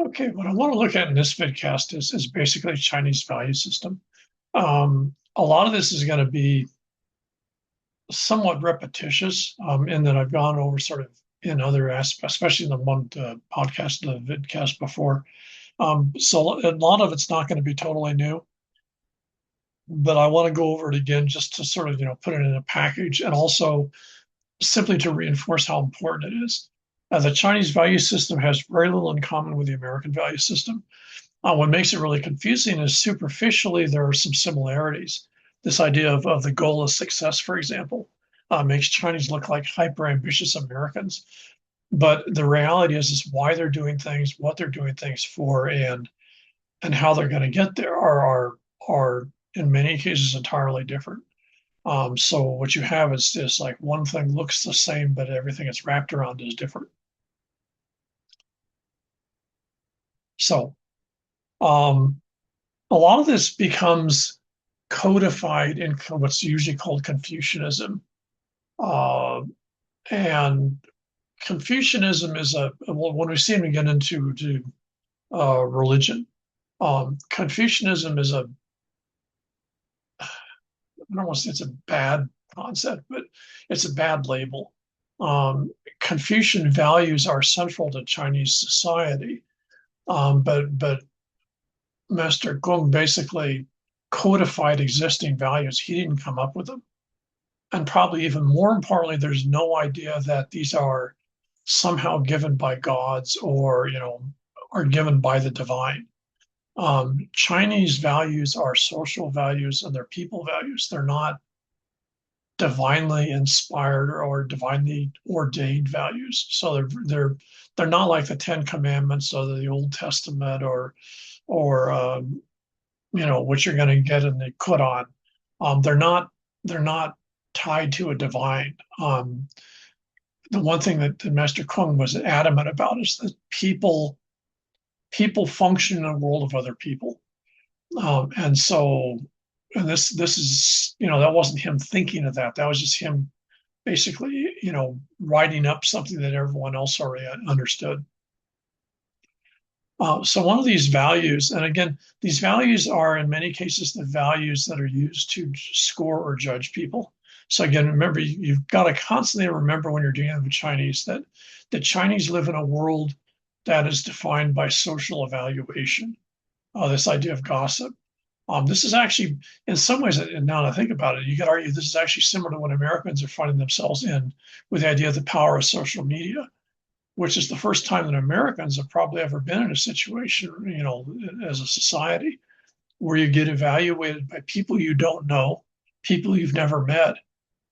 Okay, what I want to look at in this vidcast is basically Chinese value system. A lot of this is going to be somewhat repetitious in that I've gone over sort of in other aspects, especially in the one podcast, the vidcast before. So a lot of it's not going to be totally new, but I want to go over it again just to sort of, put it in a package and also simply to reinforce how important it is. The Chinese value system has very little in common with the American value system. What makes it really confusing is superficially there are some similarities. This idea of the goal of success, for example, makes Chinese look like hyper ambitious Americans. But the reality is why they're doing things, what they're doing things for, and how they're going to get there are in many cases entirely different. So what you have is this like one thing looks the same, but everything it's wrapped around is different. So um, a lot of this becomes codified in what's usually called Confucianism. Uh, and Confucianism is well, when we see him get into religion, Confucianism is I don't want to say it's a bad concept, but it's a bad label. Confucian values are central to Chinese society, but Master Kung basically codified existing values. He didn't come up with them. And probably even more importantly, there's no idea that these are somehow given by gods or, are given by the divine. Chinese values are social values and they're people values. They're not divinely inspired or divinely ordained values. So they're not like the Ten Commandments or the Old Testament or what you're going to get in the Quran. They're not tied to a divine. The one thing that Master Kung was adamant about is that people function in a world of other people, and so and this is that wasn't him thinking of that. That was just him basically writing up something that everyone else already understood. So one of these values, and again, these values are in many cases the values that are used to score or judge people. So again, remember, you've got to constantly remember when you're dealing with Chinese that the Chinese live in a world that is defined by social evaluation. This idea of gossip. This is actually, in some ways, and now that I think about it, you could argue this is actually similar to what Americans are finding themselves in with the idea of the power of social media, which is the first time that Americans have probably ever been in a situation, as a society, where you get evaluated by people you don't know, people you've never met,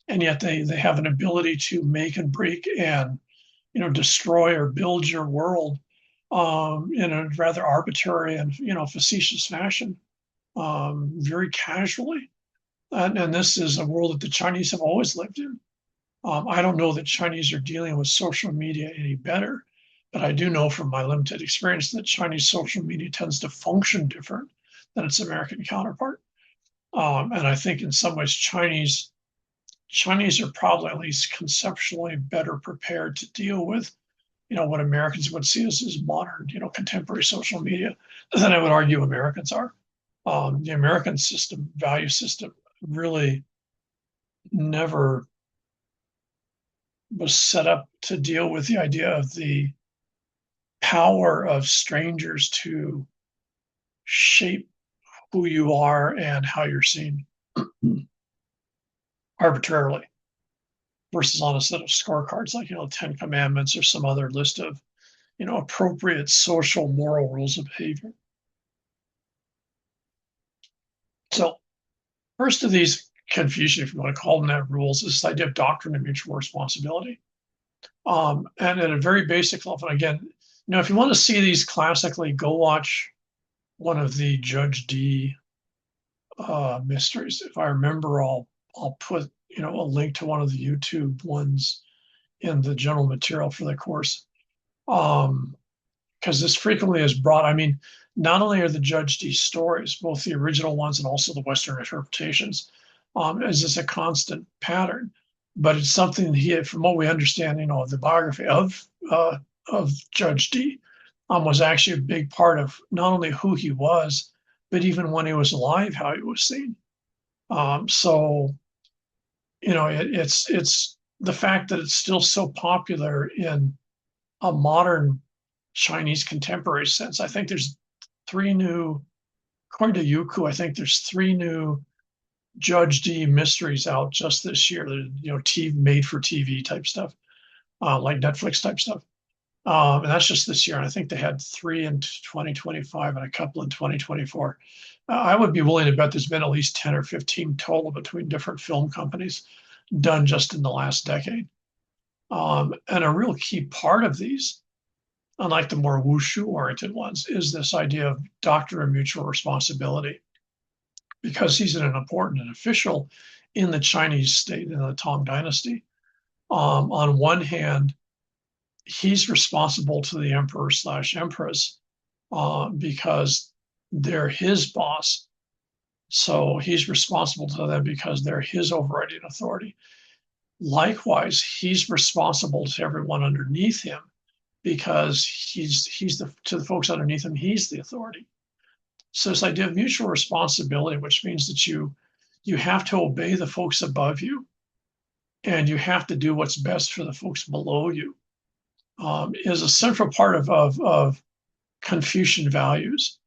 and yet they have an ability to make and break and destroy or build your world in a rather arbitrary and facetious fashion, very casually. And this is a world that the Chinese have always lived in. I don't know that Chinese are dealing with social media any better, but I do know from my limited experience that Chinese social media tends to function different than its American counterpart. And I think in some ways Chinese are probably at least conceptually better prepared to deal with, what Americans would see as modern, contemporary social media than I would argue Americans are. The American system, value system, really never was set up to deal with the idea of the power of strangers to shape who you are and how you're seen arbitrarily versus on a set of scorecards like, Ten Commandments or some other list of, appropriate social moral rules of behavior. So first of these Confucian, if you want to call them that, rules is this idea of doctrine of mutual responsibility. And at a very basic level, again, if you want to see these classically, go watch one of the Judge D mysteries. If I remember, I'll put a link to one of the YouTube ones in the general material for the course. Because this frequently is brought. I mean, not only are the Judge D stories, both the original ones and also the Western interpretations, is this a constant pattern? But it's something he, from what we understand, the biography of Judge D, was actually a big part of not only who he was, but even when he was alive, how he was seen. So, it's the fact that it's still so popular in a modern Chinese contemporary sense. I think there's three new, according to Youku, I think there's three new Judge D mysteries out just this year. TV made for TV type stuff, like Netflix type stuff. And that's just this year. And I think they had three in 2025 and a couple in 2024. I would be willing to bet there's been at least 10 or 15 total between different film companies done just in the last decade. And a real key part of these, unlike the more wushu oriented ones, is this idea of doctrine of mutual responsibility. Because he's an important official in the Chinese state, in the Tang Dynasty. On one hand, he's responsible to the emperor/empress because they're his boss. So he's responsible to them because they're his overriding authority. Likewise, he's responsible to everyone underneath him because to the folks underneath him, he's the authority. So this idea of mutual responsibility, which means that you have to obey the folks above you, and you have to do what's best for the folks below you, is a central part of Confucian values.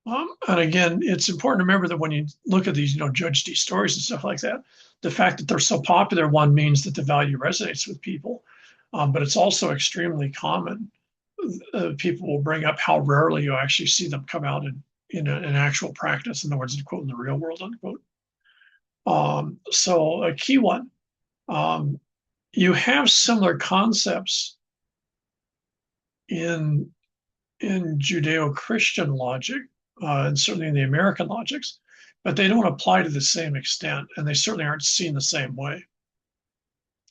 And again, it's important to remember that when you look at these, Judge D stories and stuff like that, the fact that they're so popular, one, means that the value resonates with people, but it's also extremely common. People will bring up how rarely you actually see them come out in an actual practice. In other words, quote, in the real world, unquote. So a key one, you have similar concepts in Judeo-Christian logic, and certainly in the American logics, but they don't apply to the same extent, and they certainly aren't seen the same way.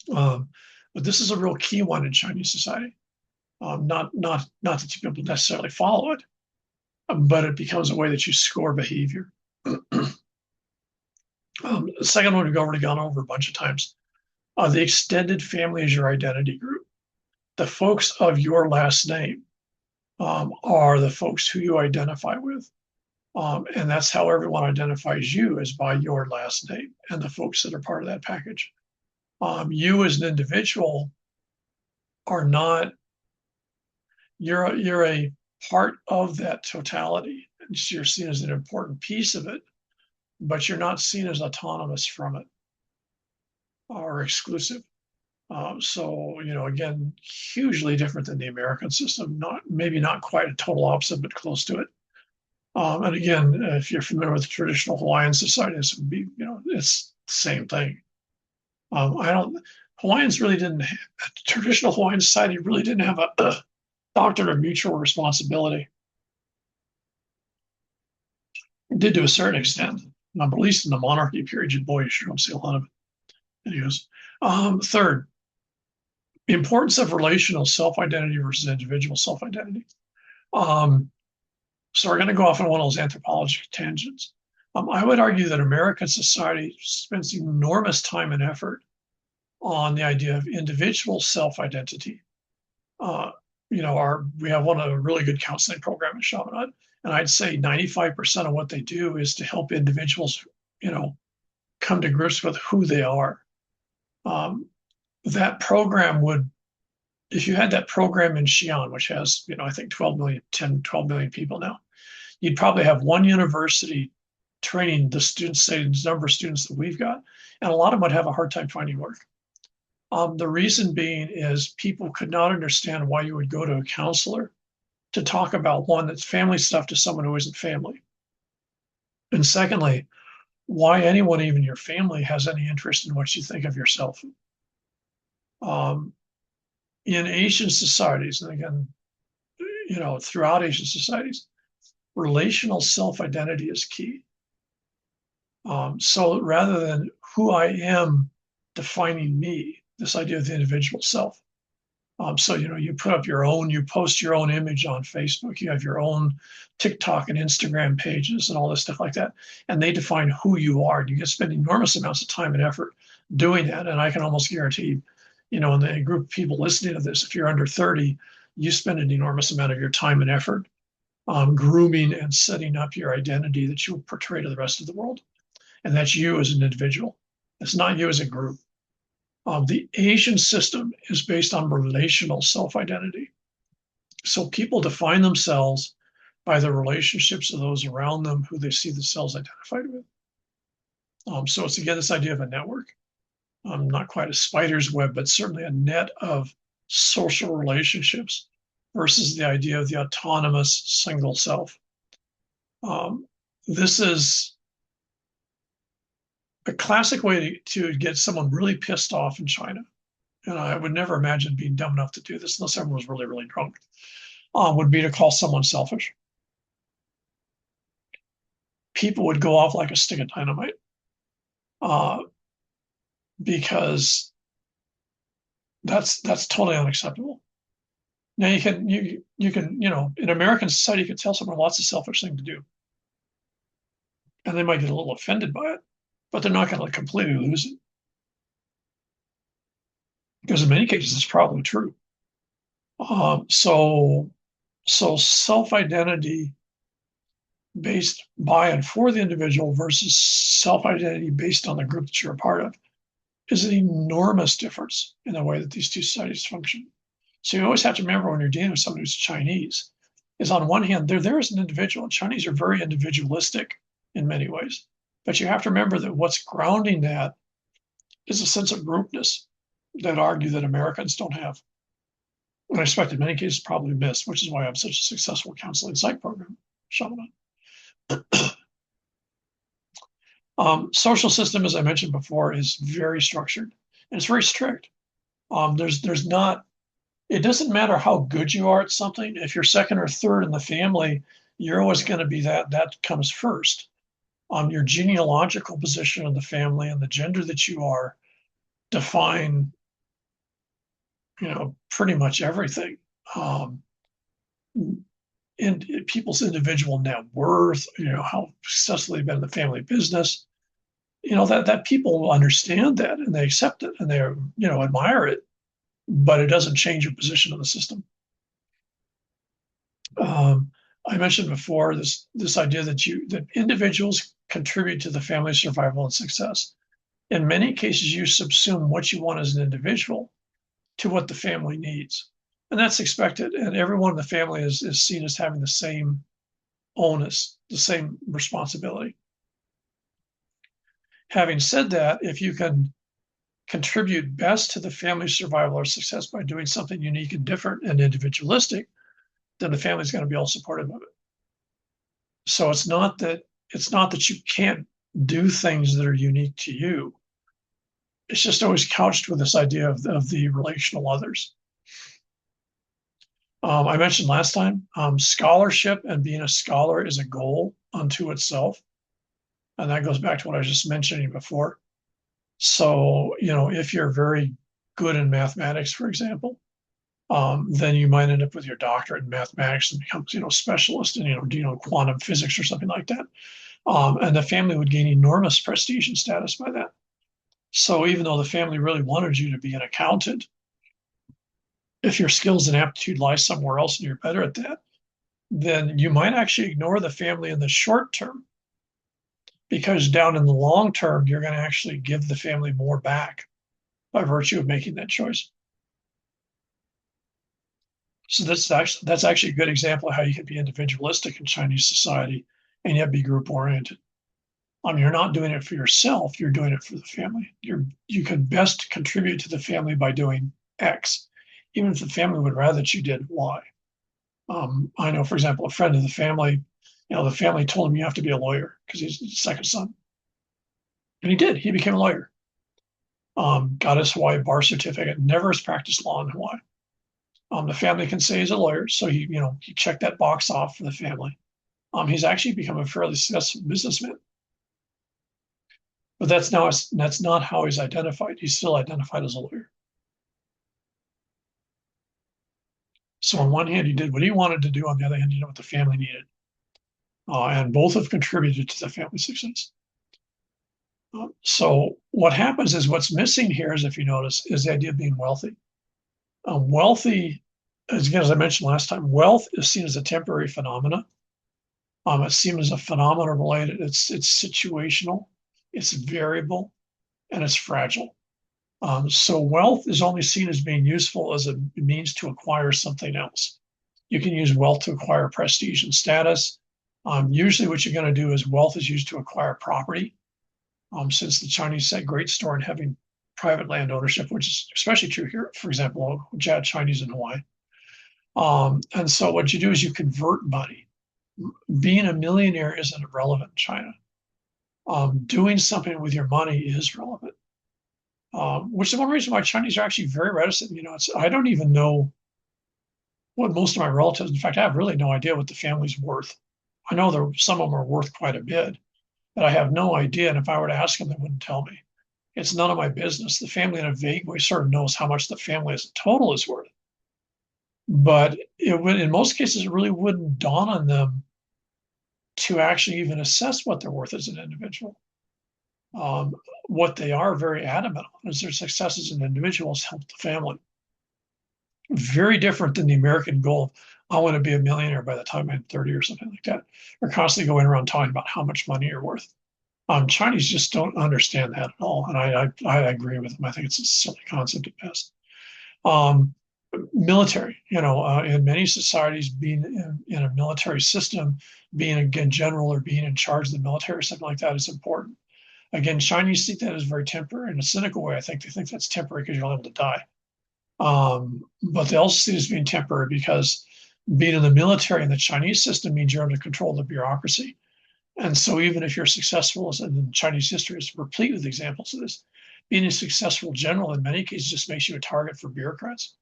But this is a real key one in Chinese society. Not that people necessarily follow it, but it becomes a way that you score behavior. The second one we've already gone over a bunch of times. The extended family is your identity group. The folks of your last name are the folks who you identify with. And that's how everyone identifies you, is by your last name and the folks that are part of that package. You as an individual are not, you're a part of that totality. And you're seen as an important piece of it, but you're not seen as autonomous from it or exclusive. So, again, hugely different than the American system, maybe not quite a total opposite, but close to it. And again, if you're familiar with the traditional Hawaiian society, this would be, it's the same thing. Hawaiians really didn't, traditional Hawaiian society really didn't have a doctrine of mutual responsibility. It did to a certain extent, but at least in the monarchy period, boy, you sure don't see a lot of it. Anyways, third, the importance of relational self-identity versus individual self-identity. So we're going to go off on one of those anthropology tangents. I would argue that American society spends enormous time and effort on the idea of individual self-identity. We have a really good counseling program in Chaminade, and I'd say 95% of what they do is to help individuals, come to grips with who they are. That program would, if you had that program in Xi'an, which has, I think 12 million people now, you'd probably have one university training the students, say the number of students that we've got, and a lot of them would have a hard time finding work. The reason being is people could not understand why you would go to a counselor to talk about, one, that's family stuff to someone who isn't family. And secondly, why anyone, even your family, has any interest in what you think of yourself. In Asian societies, and again, throughout Asian societies, relational self-identity is key. So rather than who I am defining me, this idea of the individual self. So, you put up you post your own image on Facebook, you have your own TikTok and Instagram pages and all this stuff like that. And they define who you are. And you can spend enormous amounts of time and effort doing that. And I can almost guarantee, in the group of people listening to this, if you're under 30, you spend an enormous amount of your time and effort grooming and setting up your identity that you will portray to the rest of the world. And that's you as an individual. It's not you as a group. The Asian system is based on relational self-identity. So people define themselves by the relationships of those around them who they see themselves identified with. So it's again this idea of a network, not quite a spider's web, but certainly a net of social relationships versus the idea of the autonomous single self. This is a classic way to get someone really pissed off in China. And I would never imagine being dumb enough to do this unless everyone was really, really drunk, would be to call someone selfish. People would go off like a stick of dynamite because that's totally unacceptable. Now you can in American society you can tell someone lots of selfish thing to do, and they might get a little offended by it, but they're not going to completely lose it because in many cases it's probably true. So self-identity based by and for the individual versus self-identity based on the group that you're a part of is an enormous difference in the way that these two societies function. So you always have to remember when you're dealing with someone who's Chinese, is on one hand, they're there as an individual. Chinese are very individualistic in many ways. But you have to remember that what's grounding that is a sense of groupness that argue that Americans don't have. And I expect in many cases probably miss, which is why I have such a successful counseling psych program, Shaman. Social system, as I mentioned before, is very structured and it's very strict. There's not, it doesn't matter how good you are at something. If you're second or third in the family, you're always going to be that comes first. Your genealogical position in the family and the gender that you are define, pretty much everything. In people's individual net worth, how successful they've been in the family business, that people understand that and they accept it and they admire it, but it doesn't change your position in the system. I mentioned before this idea that individuals contribute to the family survival and success. In many cases, you subsume what you want as an individual to what the family needs. And that's expected. And everyone in the family is seen as having the same onus, the same responsibility. Having said that, if you can contribute best to the family survival or success by doing something unique and different and individualistic, then the family's going to be all supportive of it. So it's not that you can't do things that are unique to you. It's just always couched with this idea of the relational others. I mentioned last time, scholarship and being a scholar is a goal unto itself. And that goes back to what I was just mentioning before. So, if you're very good in mathematics, for example, then you might end up with your doctorate in mathematics and become, specialist in, quantum physics or something like that. And the family would gain enormous prestige and status by that. So even though the family really wanted you to be an accountant, if your skills and aptitude lie somewhere else and you're better at that, then you might actually ignore the family in the short term, because down in the long term, you're going to actually give the family more back by virtue of making that choice. So that's actually a good example of how you can be individualistic in Chinese society and yet be group oriented. You're not doing it for yourself, you're doing it for the family. You can best contribute to the family by doing X, even if the family would rather that you did Y. I know, for example, a friend of the family, the family told him you have to be a lawyer because he's the second son. And he did. He became a lawyer. Got his Hawaii bar certificate, never has practiced law in Hawaii. The family can say he's a lawyer, so he checked that box off for the family. He's actually become a fairly successful businessman. But that's not how he's identified. He's still identified as a lawyer. So on one hand, he did what he wanted to do. On the other hand, he did what the family needed. And both have contributed to the family success. So what happens is what's missing here is, if you notice, is the idea of being wealthy. Wealthy as I mentioned last time, wealth is seen as a temporary phenomena. It's seen as a phenomena related. It's situational, it's variable, and it's fragile. So wealth is only seen as being useful as a means to acquire something else. You can use wealth to acquire prestige and status. Usually, what you're going to do is wealth is used to acquire property. Since the Chinese set great store in having private land ownership, which is especially true here, for example, Chinese in Hawaii. And so what you do is you convert money. Being a millionaire isn't relevant in China. Doing something with your money is relevant, which is one reason why Chinese are actually very reticent. I don't even know what most of my relatives, in fact, I have really no idea what the family's worth. I know some of them are worth quite a bit, but I have no idea. And if I were to ask them, they wouldn't tell me. It's none of my business. The family, in a vague way, sort of knows how much the family as a total is worth. But it would, in most cases, it really wouldn't dawn on them to actually even assess what they're worth as an individual. Um, what they are very adamant on is their success as an individual has helped the family. Very different than the American goal of, I want to be a millionaire by the time I'm 30 or something like that. They're constantly going around talking about how much money you're worth. Chinese just don't understand that at all. And I agree with them. I think it's a silly concept at best. Um, Military, in many societies, being in a military system, being a general or being in charge of the military or something like that is important. Again, Chinese see that as very temporary. In a cynical way, I think they think that's temporary because you're able to die. But they also see it as being temporary because being in the military in the Chinese system means you're able to control the bureaucracy. And so even if you're successful, and Chinese history is replete with examples of this, being a successful general in many cases just makes you a target for bureaucrats.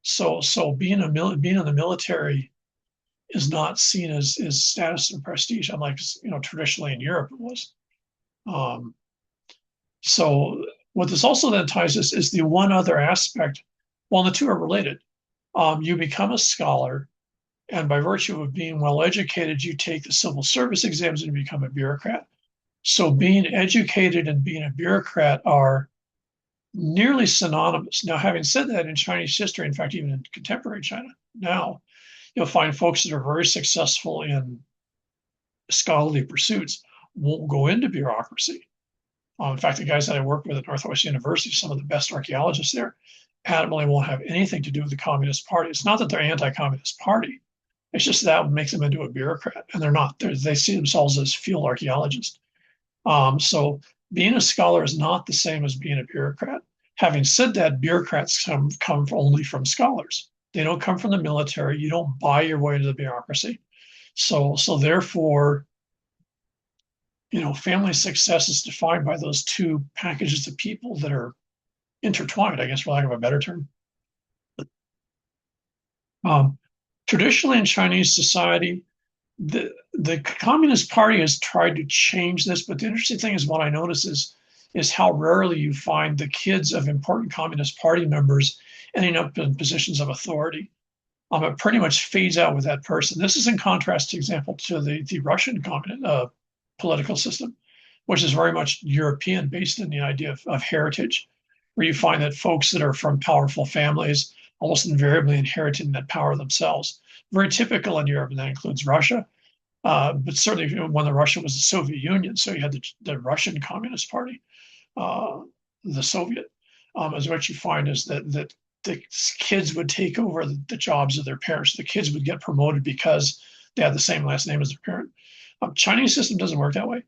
So being in the military is not seen as status and prestige, unlike traditionally in Europe it was. Um, so what this also then ties us is the one other aspect. Well, the two are related. You become a scholar, and by virtue of being well educated, you take the civil service exams and you become a bureaucrat. So being educated and being a bureaucrat are nearly synonymous. Now, having said that, in Chinese history, in fact, even in contemporary China now, you'll find folks that are very successful in scholarly pursuits won't go into bureaucracy. In fact, the guys that I work with at Northwest University, some of the best archaeologists there, adamantly won't have anything to do with the Communist Party. It's not that they're anti-Communist Party. It's just that makes them into a bureaucrat, and they're not. They see themselves as field archaeologists. So being a scholar is not the same as being a bureaucrat. Having said that, bureaucrats come only from scholars. They don't come from the military. You don't buy your way into the bureaucracy. So therefore, family success is defined by those two packages of people that are intertwined, I guess, for lack of a better term. Um, Traditionally in Chinese society, the Communist Party has tried to change this, but the interesting thing is what I notice is how rarely you find the kids of important Communist Party members ending up in positions of authority. It pretty much fades out with that person. This is in contrast, for example, to the Russian political system, which is very much European, based in the idea of heritage, where you find that folks that are from powerful families almost invariably inherited that power themselves. Very typical in Europe, and that includes Russia. But certainly when Russia was the Soviet Union, so you had the Russian Communist Party, the Soviet, as what you find is that the kids would take over the jobs of their parents. The kids would get promoted because they had the same last name as their parent. Chinese system doesn't work that way.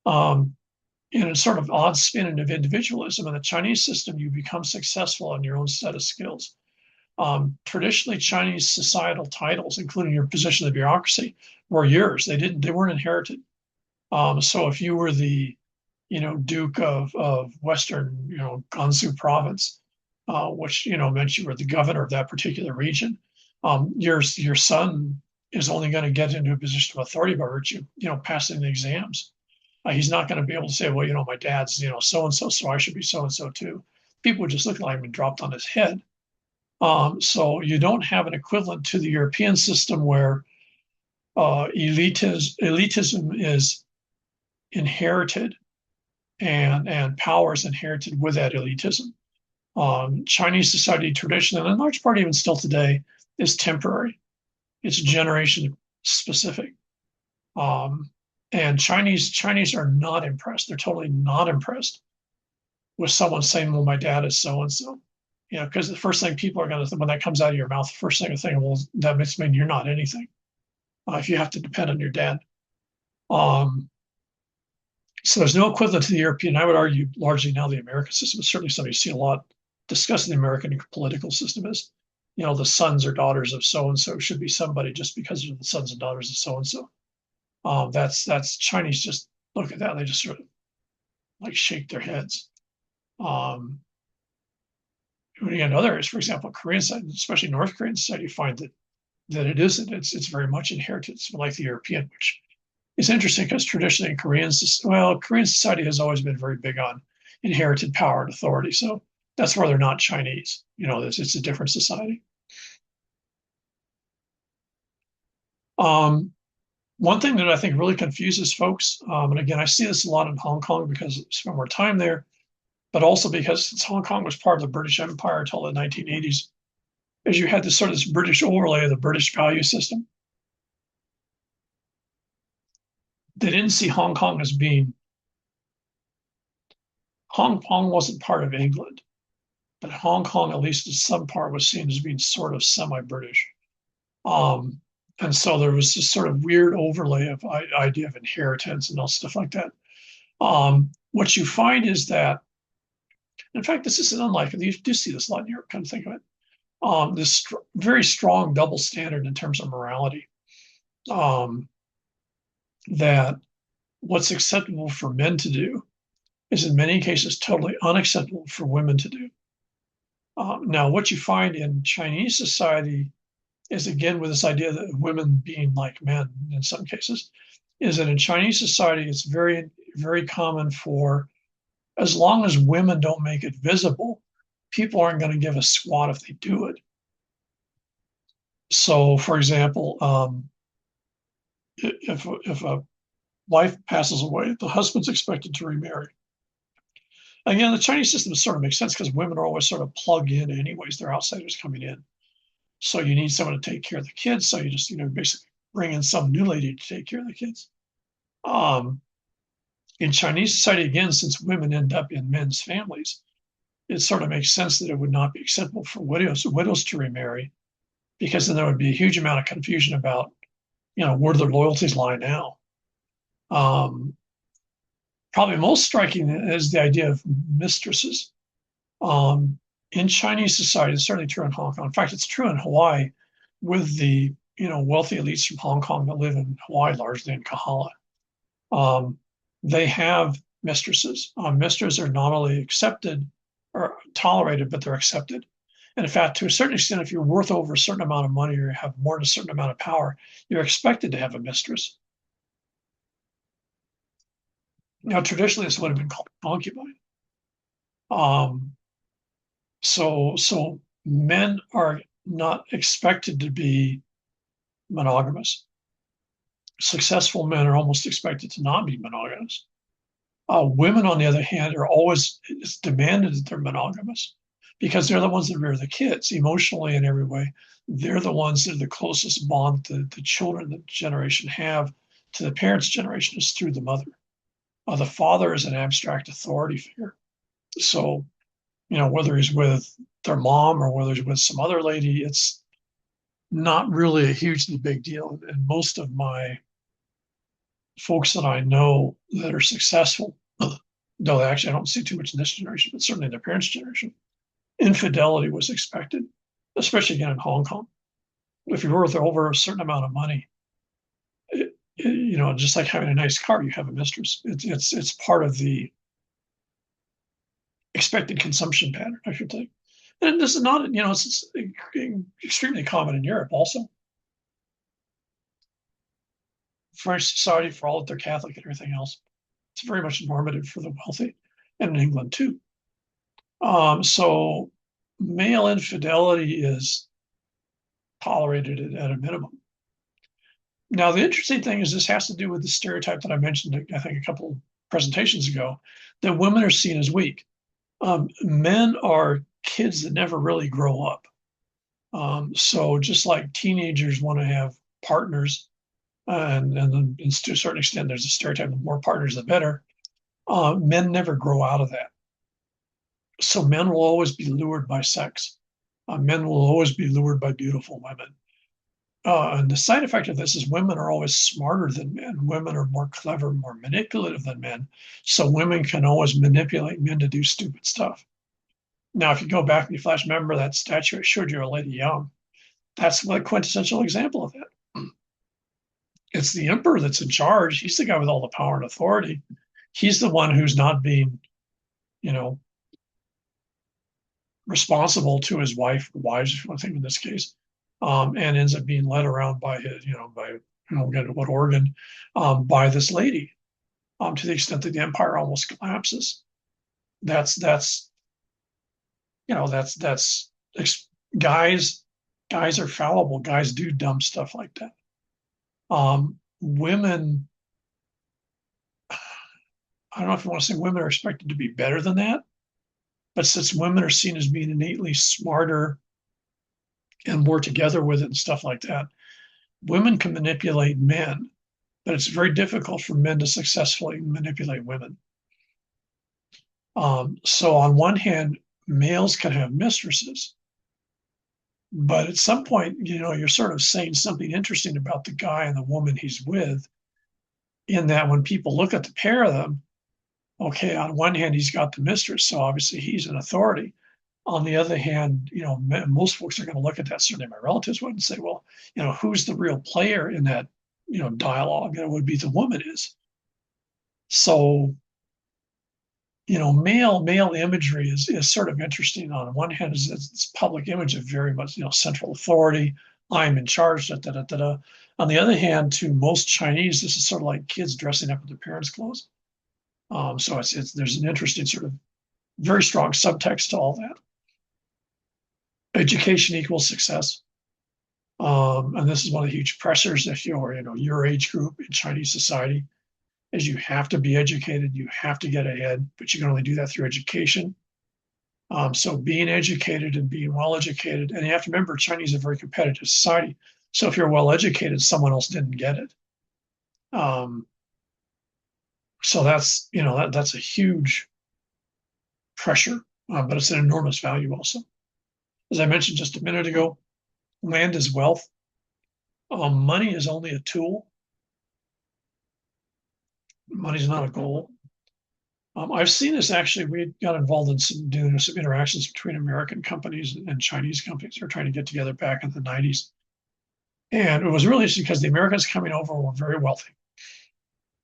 In a sort of odd spin of individualism, in the Chinese system, you become successful on your own set of skills. Traditionally, Chinese societal titles, including your position in the bureaucracy, were yours. They weren't inherited. So if you were the, Duke of Western, Gansu province, which meant you were the governor of that particular region, your son is only going to get into a position of authority by virtue, passing the exams. He's not going to be able to say, well, my dad's, so and so, so I should be so and so too. People would just look like him and dropped on his head. So you don't have an equivalent to the European system where elitism is inherited and power is inherited with that elitism. Chinese society tradition, and in large part even still today, is temporary. It's generation specific. Um, and Chinese are not impressed. They're totally not impressed with someone saying, "Well, my dad is so and so." You know, because the first thing people are going to, when that comes out of your mouth, the first thing they're thinking, "Well, that must mean you're not anything if you have to depend on your dad." Um, so there's no equivalent to the European. I would argue largely now the American system is certainly something you see a lot discussing the American political system is, you know, the sons or daughters of so and so should be somebody just because they're the sons and daughters of so and so. That's Chinese. Just look at that. They just sort of like shake their heads. Um, in other areas, for example, Korean side, especially North Korean side, you find that it isn't. It's very much inherited. It's like the European, which is interesting because traditionally in Korean society has always been very big on inherited power and authority. So that's why they're not Chinese. You know, it's a different society. Um, One thing that I think really confuses folks, and again, I see this a lot in Hong Kong because I spent more time there, but also because since Hong Kong was part of the British Empire until the 1980s, is you had this sort of this British overlay of the British value system. They didn't see Hong Kong as being, Hong Kong wasn't part of England, but Hong Kong, at least in some part, was seen as being sort of semi-British. Um, and so there was this sort of weird overlay of idea of inheritance and all stuff like that. What you find is that, in fact, this isn't unlike, you do see this a lot in Europe, kind of think of it, this very strong double standard in terms of morality, um, that what's acceptable for men to do is in many cases totally unacceptable for women to do. Now, what you find in Chinese society is again with this idea that women being like men in some cases, is that in Chinese society, it's very, very common for, as long as women don't make it visible, people aren't going to give a squat if they do it. So, for example, if a wife passes away, the husband's expected to remarry. Again, the Chinese system sort of makes sense because women are always sort of plugged in anyways. They're outsiders coming in. So you need someone to take care of the kids. So you just, basically bring in some new lady to take care of the kids. In Chinese society, again, since women end up in men's families, it sort of makes sense that it would not be acceptable for widows to remarry, because then there would be a huge amount of confusion about, where their loyalties lie now. Probably most striking is the idea of mistresses. In Chinese society, it's certainly true in Hong Kong. In fact, it's true in Hawaii with the, wealthy elites from Hong Kong that live in Hawaii, largely in Kahala. They have mistresses. Mistresses are not only accepted or tolerated, but they're accepted. And in fact, to a certain extent, if you're worth over a certain amount of money or you have more than a certain amount of power, you're expected to have a mistress. Now, traditionally, this would have been called concubine. So men are not expected to be monogamous. Successful men are almost expected to not be monogamous. Women, on the other hand, it's demanded that they're monogamous because they're the ones that rear the kids emotionally in every way. They're the ones that are the closest bond that the children, the generation have to the parents' generation is through the mother. The father is an abstract authority figure. So, whether he's with their mom or whether he's with some other lady, it's not really a hugely big deal. And most of my folks that I know that are successful, though actually I don't see too much in this generation, but certainly in their parents' generation, infidelity was expected, especially again in Hong Kong. If you're worth over a certain amount of money, just like having a nice car, you have a mistress. It's part of the expected consumption pattern, I should say. And this is not, it's extremely common in Europe also. French society, for all that they're Catholic and everything else, it's very much normative for the wealthy, and in England too. So male infidelity is tolerated at a minimum. Now, the interesting thing is this has to do with the stereotype that I mentioned, I think, a couple of presentations ago, that women are seen as weak. Men are kids that never really grow up. So just like teenagers want to have partners, and to a certain extent, there's a stereotype: the more partners, the better. Men never grow out of that. So men will always be lured by sex. Men will always be lured by beautiful women. And the side effect of this is women are always smarter than men. Women are more clever, more manipulative than men. So women can always manipulate men to do stupid stuff. Now, if you go back and you flash, remember that statue I showed you of Lady Young? That's a quintessential example of it. It's the emperor that's in charge. He's the guy with all the power and authority. He's the one who's not being, you know, responsible to his wife, wives, if you want to think in this case, and ends up being led around by his, by, what organ, by this lady, to the extent that the empire almost collapses. That's that's guys. Guys are fallible. Guys do dumb stuff like that. Women, I don't know if you want to say women are expected to be better than that, but since women are seen as being innately smarter and more together with it and stuff like that, women can manipulate men, but it's very difficult for men to successfully manipulate women. So on one hand, males can have mistresses, but at some point, you're sort of saying something interesting about the guy and the woman he's with, in that when people look at the pair of them, okay, on one hand, he's got the mistress, so obviously he's an authority. On the other hand, most folks are going to look at that, certainly my relatives would, and say, well, who's the real player in that, dialogue? And it would be the woman is. So, male imagery is sort of interesting. On one hand, is this public image of very much, central authority. I'm in charge. Da, da, da, da, da. On the other hand, to most Chinese, this is sort of like kids dressing up in their parents' clothes. So there's an interesting sort of very strong subtext to all that. Education equals success. And this is one of the huge pressures if you're, your age group in Chinese society, is you have to be educated, you have to get ahead, but you can only do that through education. So being educated and being well educated, and you have to remember, Chinese is a very competitive society. So if you're well educated, someone else didn't get it. So that's that's a huge pressure, but it's an enormous value also. As I mentioned just a minute ago, land is wealth. Money is only a tool. Money's not a goal. I've seen this actually. We got involved in doing some interactions between American companies and Chinese companies who were trying to get together back in the 90s. And it was really interesting because the Americans coming over were very wealthy.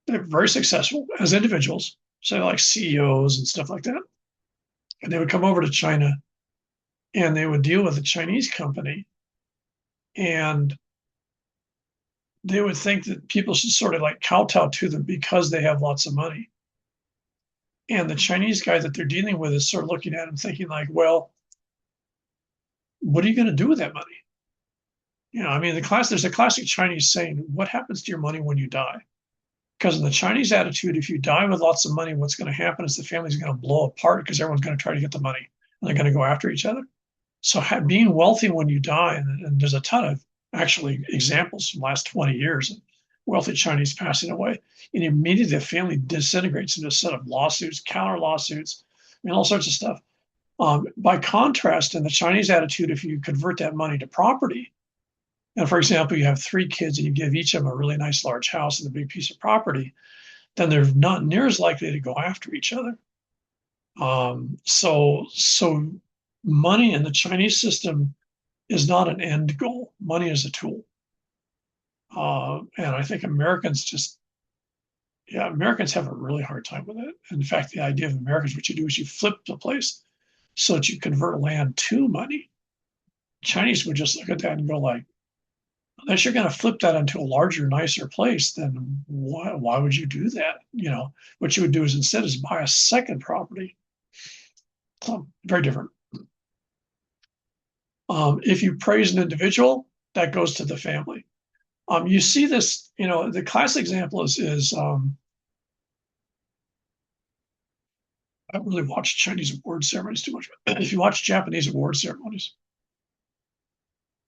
They're very successful as individuals, say like CEOs and stuff like that. And they would come over to China and they would deal with a Chinese company, and they would think that people should sort of like kowtow to them because they have lots of money. And the Chinese guy that they're dealing with is sort of looking at him thinking like, well, what are you going to do with that money? There's a classic Chinese saying, what happens to your money when you die? Because in the Chinese attitude, if you die with lots of money, what's going to happen is the family's going to blow apart because everyone's going to try to get the money and they're going to go after each other. So being wealthy when you die, and there's a ton of actually examples from the last 20 years of wealthy Chinese passing away, and immediately the family disintegrates into a set of lawsuits, counter lawsuits, all sorts of stuff. By contrast, in the Chinese attitude, if you convert that money to property, and for example, you have 3 kids and you give each of them a really nice large house and a big piece of property, then they're not near as likely to go after each other. So money in the Chinese system is not an end goal. Money is a tool. And I think Americans have a really hard time with it. In fact, the idea of Americans, what you do is you flip the place so that you convert land to money. Chinese would just look at that and go like, unless you're going to flip that into a larger, nicer place, then why would you do that? What you would do is instead is buy a second property. Very different. If you praise an individual, that goes to the family. You see this, the classic example is I don't really watch Chinese award ceremonies too much, but if you watch Japanese award ceremonies,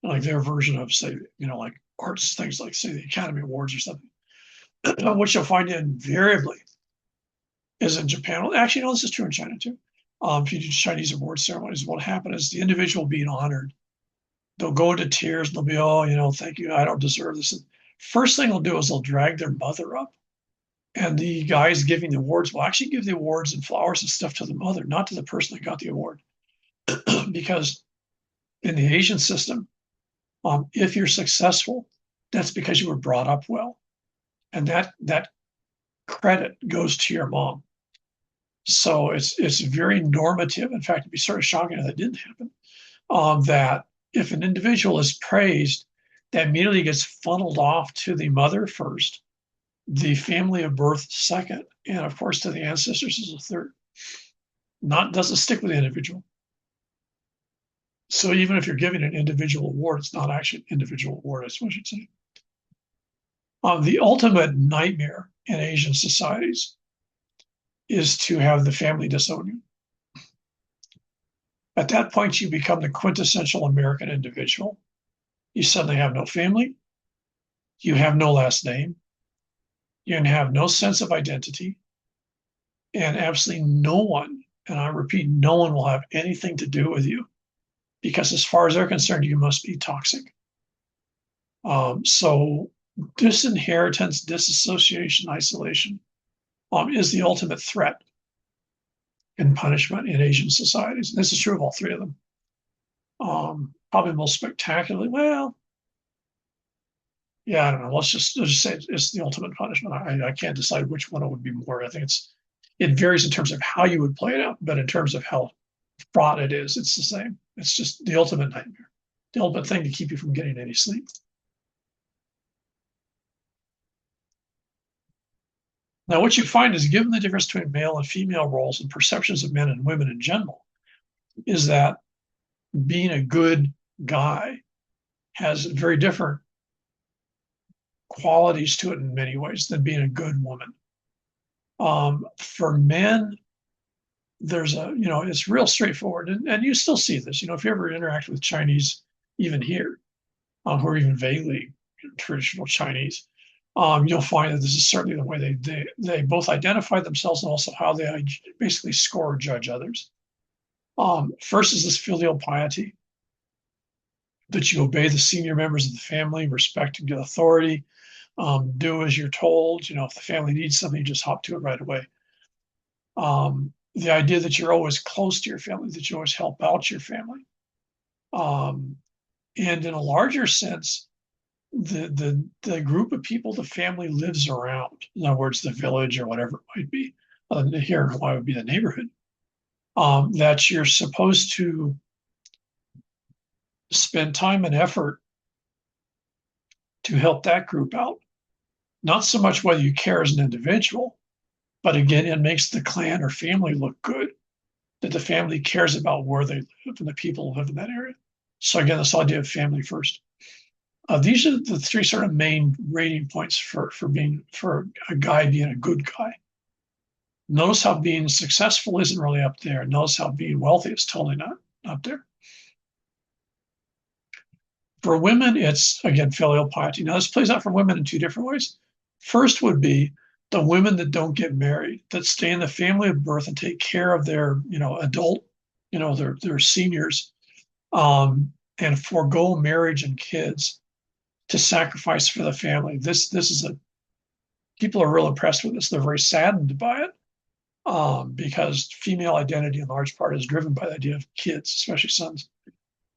like their version of, say, like arts things like, say, the Academy Awards or something. What you'll find invariably is in Japan. Well, actually, no, this is true in China too. If you do Chinese award ceremonies, what happens is the individual being honored, they'll go into tears and they'll be, oh, thank you, I don't deserve this. And first thing they'll do is they'll drag their mother up. And the guys giving the awards will actually give the awards and flowers and stuff to the mother, not to the person that got the award. Because in the Asian system, if you're successful, that's because you were brought up well. And that credit goes to your mom. So it's very normative. In fact, it'd be sort of shocking if that didn't happen. That if an individual is praised, that immediately gets funneled off to the mother first, the family of birth second, and of course to the ancestors as a third. Doesn't stick with the individual. So even if you're giving an individual award, it's not actually an individual award, I suppose you'd say. The ultimate nightmare in Asian societies is to have the family disown you. At that point, you become the quintessential American individual. You suddenly have no family. You have no last name. You have no sense of identity. And absolutely no one, and I repeat, no one will have anything to do with you, because as far as they're concerned, you must be toxic. So disinheritance, disassociation, isolation is the ultimate threat and punishment in Asian societies. And this is true of all three of them. Probably most spectacularly, well, yeah, I don't know. Let's just say it's the ultimate punishment. I can't decide which one it would be more. I think it varies in terms of how you would play it out, but in terms of how fraught it is, it's the same. It's just the ultimate nightmare, the ultimate thing to keep you from getting any sleep. Now, what you find is, given the difference between male and female roles and perceptions of men and women in general, is that being a good guy has very different qualities to it in many ways than being a good woman. For men, it's real straightforward, and you still see this. If you ever interact with Chinese, even here, who are even vaguely traditional Chinese, you'll find that this is certainly the way they both identify themselves and also how they basically score or judge others. First is this filial piety, that you obey the senior members of the family, respect and give authority, do as you're told. If the family needs something, you just hop to it right away. The idea that you're always close to your family, that you always help out your family. And in a larger sense, the group of people the family lives around, in other words, the village or whatever it might be, here in Hawaii would be the neighborhood, that you're supposed to spend time and effort to help that group out. Not so much whether you care as an individual, but again, it makes the clan or family look good, that the family cares about where they live and the people who live in that area. So again, this idea of family first. These are the three sort of main rating points for a guy being a good guy. Notice how being successful isn't really up there. Notice how being wealthy is totally not up there. For women, it's, again, filial piety. Now, this plays out for women in two different ways. First would be the women that don't get married, that stay in the family of birth and take care of their, adult, their seniors, and forego marriage and kids to sacrifice for the family. This is people are real impressed with this. They're very saddened by it, because female identity in large part is driven by the idea of kids, especially sons.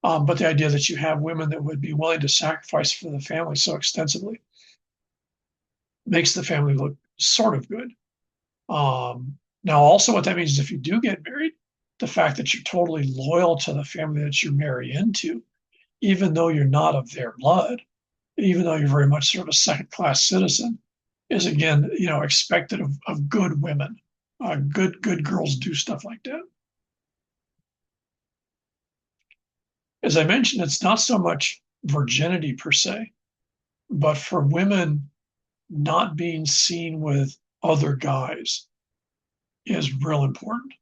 But the idea that you have women that would be willing to sacrifice for the family so extensively makes the family look sort of good. Now, also what that means is if you do get married, the fact that you're totally loyal to the family that you marry into, even though you're not of their blood, even though you're very much sort of a second-class citizen, is again, expected of good women. Good girls do stuff like that. As I mentioned, it's not so much virginity per se, but for women, not being seen with other guys is real important.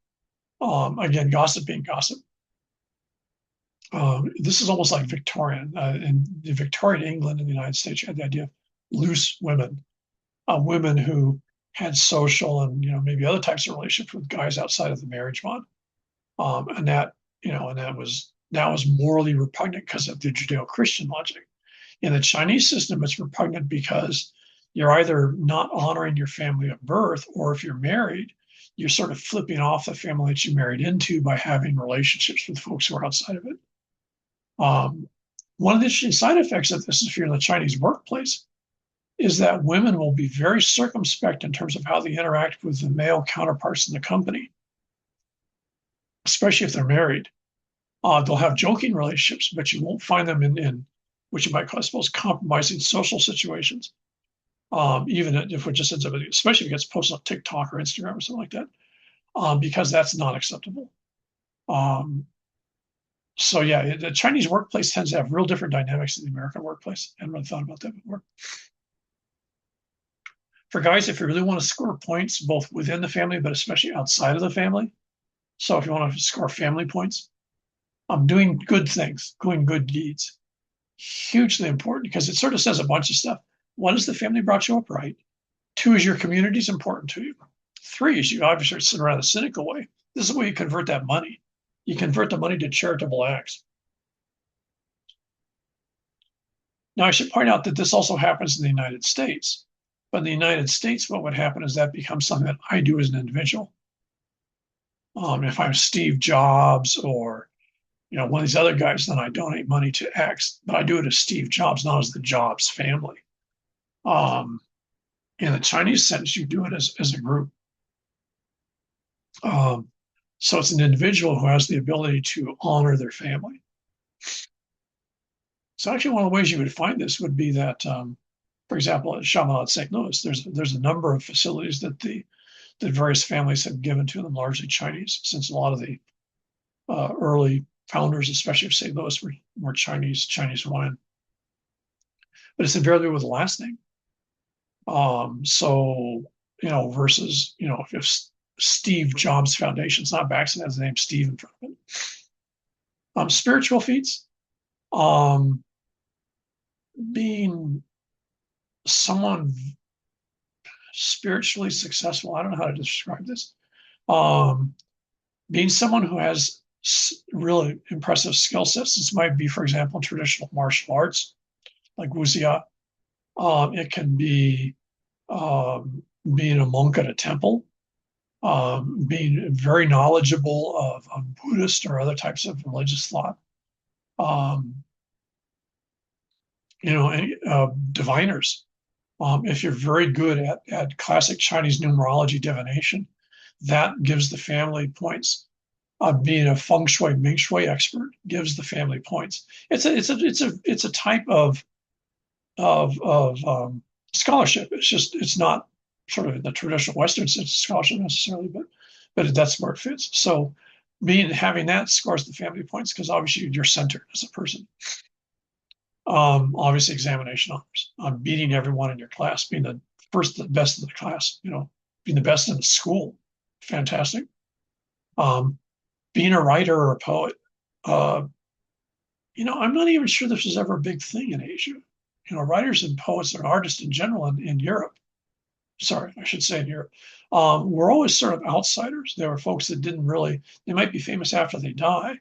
Again, gossip being gossip. This is almost like Victorian. In the Victorian England and the United States, you had the idea of loose women, women who had social and maybe other types of relationships with guys outside of the marriage bond, and that was morally repugnant because of the Judeo-Christian logic. In the Chinese system, it's repugnant because you're either not honoring your family of birth, or if you're married, you're sort of flipping off the family that you married into by having relationships with folks who are outside of it. One of the interesting side effects of this, if you're in the Chinese workplace, is that women will be very circumspect in terms of how they interact with the male counterparts in the company, especially if they're married. They'll have joking relationships, but you won't find them in what you might call, I suppose, compromising social situations. Even if it just ends up, especially if it gets posted on TikTok or Instagram or something like that, because that's not acceptable. So yeah, the Chinese workplace tends to have real different dynamics than the American workplace. I hadn't really thought about that before. For guys, if you really want to score points, both within the family, but especially outside of the family. So if you want to score family points, doing good things, doing good deeds, hugely important because it sort of says a bunch of stuff. One is the family brought you up right. Two is your community is important to you. Three is you obviously sit around a cynical way. This is where you convert that money. You convert the money to charitable acts. Now, I should point out that this also happens in the United States. But in the United States, what would happen is that becomes something that I do as an individual. If I'm Steve Jobs or one of these other guys, then I donate money to X, but I do it as Steve Jobs, not as the Jobs family. In the Chinese sense, you do it as a group. So it's an individual who has the ability to honor their family. So actually, one of the ways you would find this would be that, for example, at Chaminade St. Louis, there's a number of facilities that the various families have given to them, largely Chinese, since a lot of the early founders, especially of St. Louis, were Chinese wine. But it's invariably with the last name. So, versus, if Steve Jobs Foundation, it's not by accident, has the name Steve in front of it. Spiritual feats, being someone spiritually successful. I don't know how to describe this. Being someone who has really impressive skill sets. This might be, for example, traditional martial arts like wuxia. It can be being a monk at a temple, being very knowledgeable of Buddhist or other types of religious thought. Diviners. If you're very good at classic Chinese numerology divination, that gives the family points. Being a feng shui, ming shui expert gives the family points. It's a type of scholarship. It's not sort of in the traditional Western sense of scholarship necessarily, but that's where it fits. So having that scores the family points because obviously you're centered as a person. Obviously examination honors, beating everyone in your class, being the best in the class, being the best in the school. Fantastic. Being a writer or a poet. I'm not even sure this was ever a big thing in Asia. Writers and poets and artists in general in Europe. Sorry, I should say in Europe. Were always sort of outsiders. There were folks that they might be famous after they die,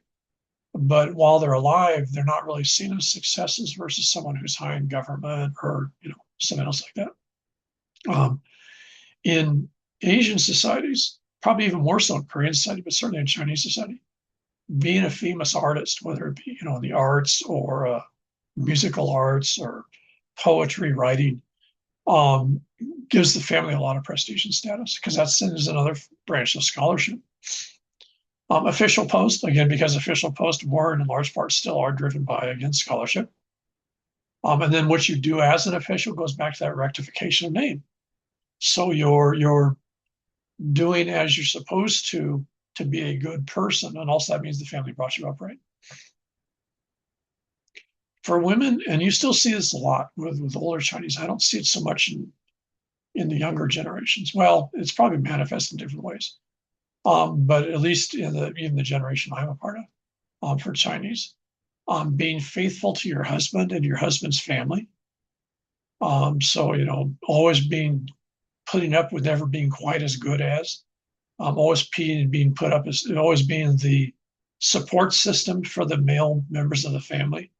but while they're alive, they're not really seen as successes versus someone who's high in government or, something else like that. In Asian societies, probably even more so in Korean society, but certainly in Chinese society, being a famous artist, whether it be, in the arts or musical arts or poetry writing, gives the family a lot of prestige and status because that's another branch of scholarship. Official posts, again, because official posts were in large part still are driven by, again, scholarship. And then what you do as an official goes back to that rectification of name. So you're doing as you're supposed to be a good person. And also that means the family brought you up right. For women, and you still see this a lot with older Chinese, I don't see it so much in the younger generations. Well, it's probably manifest in different ways. But at least in even the generation I'm a part of, for Chinese, being faithful to your husband and your husband's family. So, always putting up with never being quite as good as, always being put up as, always being the support system for the male members of the family,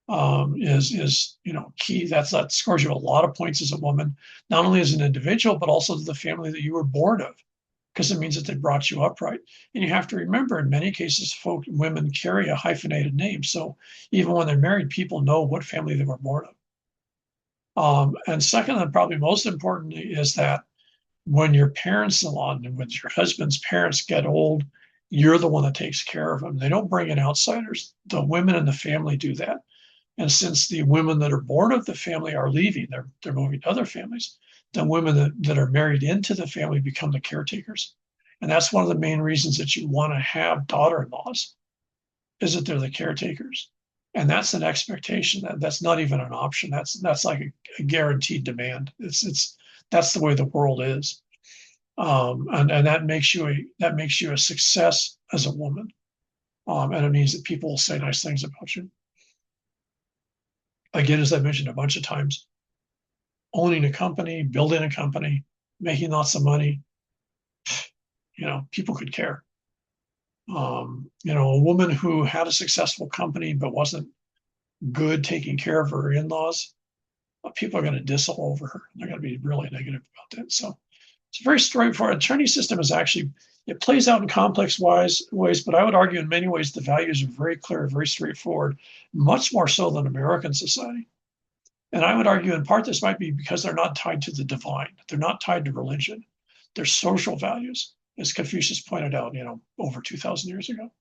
is key. That scores you a lot of points as a woman, not only as an individual, but also to the family that you were born of, because it means that they brought you up right. And you have to remember, in many cases, women carry a hyphenated name. So even when they're married, people know what family they were born of. And second, and probably most importantly, is that when your parents-in-law and when your husband's parents get old, you're the one that takes care of them. They don't bring in outsiders. The women in the family do that. And since the women that are born of the family are leaving, they're moving to other families, the women that are married into the family become the caretakers. And that's one of the main reasons that you want to have daughter-in-laws, is that they're the caretakers. And that's an expectation. That's not even an option. That's like a guaranteed demand. That's the way the world is. And that makes you a success as a woman. And it means that people will say nice things about you. Again, as I mentioned a bunch of times, owning a company, building a company, making lots of money, people could care. A woman who had a successful company but wasn't good taking care of her in-laws, people are going to diss all over her. They're going to be really negative about that. So it's a very straightforward. Attorney system is actually, it plays out in complex ways, but I would argue in many ways the values are very clear, very straightforward, much more so than American society. And I would argue in part this might be because they're not tied to the divine. They're not tied to religion. They're social values, as Confucius pointed out, over 2,000 years ago.